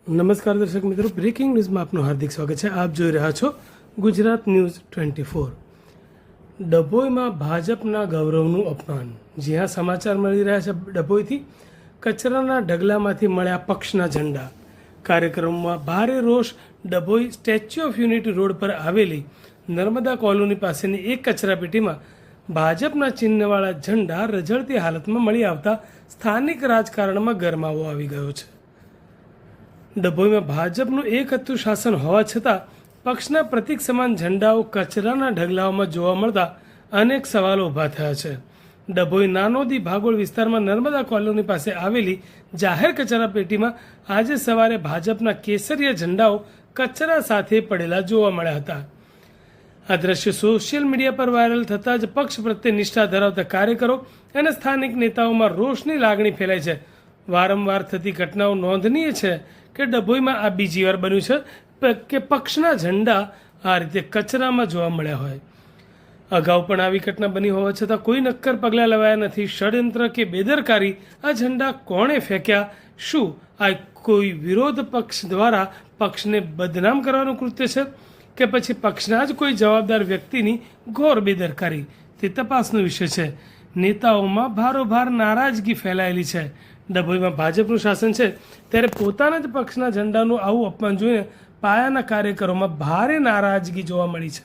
નમસ્કાર દર્શક મિત્રો, બ્રેકિંગ ન્યૂઝમાં આપનું હાર્દિક સ્વાગત છે. આપ જોઈ રહ્યા છો ગુજરાત ન્યૂઝ 24. ડભોઈમાં ભાજપના ગૌરવનું અપમાન. જ્યાં સમાચાર મળી રહ્યા છે ડભોઈથી, કચરાના ઢગલામાંથી મળ્યા પક્ષના ઝંડા. કાર્યક્રમમાં ભારે રોષ. Dabhoi statue of unity road પર આવેલી નર્મદા કોલોની પાસેની એક કચરાપેટીમાં ભાજપના ચિહ્નવાળા ઝંડા રઝળતી હાલતમાં મળી આવતા સ્થાનિક રાજકારણમાં ગરમાવો આવી ગયો છે. ડભોઈમાં ભાજપનું એક હતું શાસન હોવા છતાં પક્ષના પ્રતીક સમાન ઝંડાઓ કચરાના ઢગલાઓમાં જોવા મળતા અનેક સવાલો ઊભા થયા છે. ડભોઈ નાનોદી ભાગોળ વિસ્તારમાં નર્મદા કોલોની પાસે આવેલી જાહેર કચરાપેટીમાં આજે સવારે ભાજપના કેસરિયા ઝંડાઓ કચરા સાથે પડેલા જોવા મળ્યા હતા. આ દ્રશ્ય સોશિયલ મીડિયા પર વાયરલ થતાં જ પક્ષ પ્રત્યે નિષ્ઠા ધરાવતા કાર્યકરો અને સ્થાનિક નેતાઓમાં રોષની લાગણી ફેલાઈ છે. વારંવાર થતી ઘટનાઓ નોંધનીય છે કે ડભોઈમાં આ બીજી વાર બન્યું છે કે પક્ષના ઝંડા આ રીતે કચરામાં જોવા મળ્યા હોય. અગાઉ પણ આવી ઘટના બની હોવા છતાં કોઈ નક્કર પગલાં લેવાયા નથી. ષડયંત્ર કે બેદરકારી? આ ઝંડા કોણે ફેંક્યા? શું આ કોઈ વિરોધ પક્ષ દ્વારા પક્ષને બદનામ કરવાનું કૃત્ય છે કે પછી પક્ષના જ કોઈ જવાબદાર વ્યક્તિની ઘોર બેદરકારી? તે તપાસનો વિષય છે. નેતાઓમાં ભારોભાર નારાજગી ફેલાયેલી છે. ડભોઈમાં ભાજપનું શાસન છે ત્યારે પોતાના જ પક્ષના ઝંડાનું આવું અપમાન જોઈને પાયાના કાર્યકરોમાં ભારે નારાજગી જોવા મળી છે.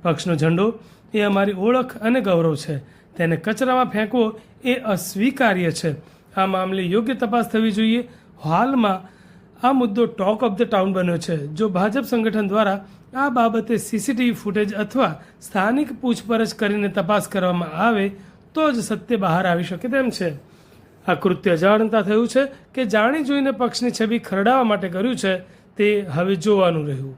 પક્ષનો ઝંડો એ અમારી ઓળખ અને ગૌરવ છે. તેને કચરામાં ફેંકવો એ અસ્વીકાર્ય છે. આ મામલે યોગ્ય તપાસ થવી જોઈએ. હાલમાં આ મુદ્દો ટોક ઓફ ધ ટાઉન બન્યો છે. જો ભાજપ સંગઠન દ્વારા આ બાબતે સીસીટીવી ફૂટેજ અથવા સ્થાનિક પૂછપરછ કરીને તપાસ કરવામાં આવે તો જ સત્ય બહાર આવી શકે તેમ છે. આ કૃત્ય અજાણતા થયું છે કે જાણી જોઈને પક્ષની છબી ખરડાવવા માટે કર્યું છે, તે હવે જોવાનું રહ્યું.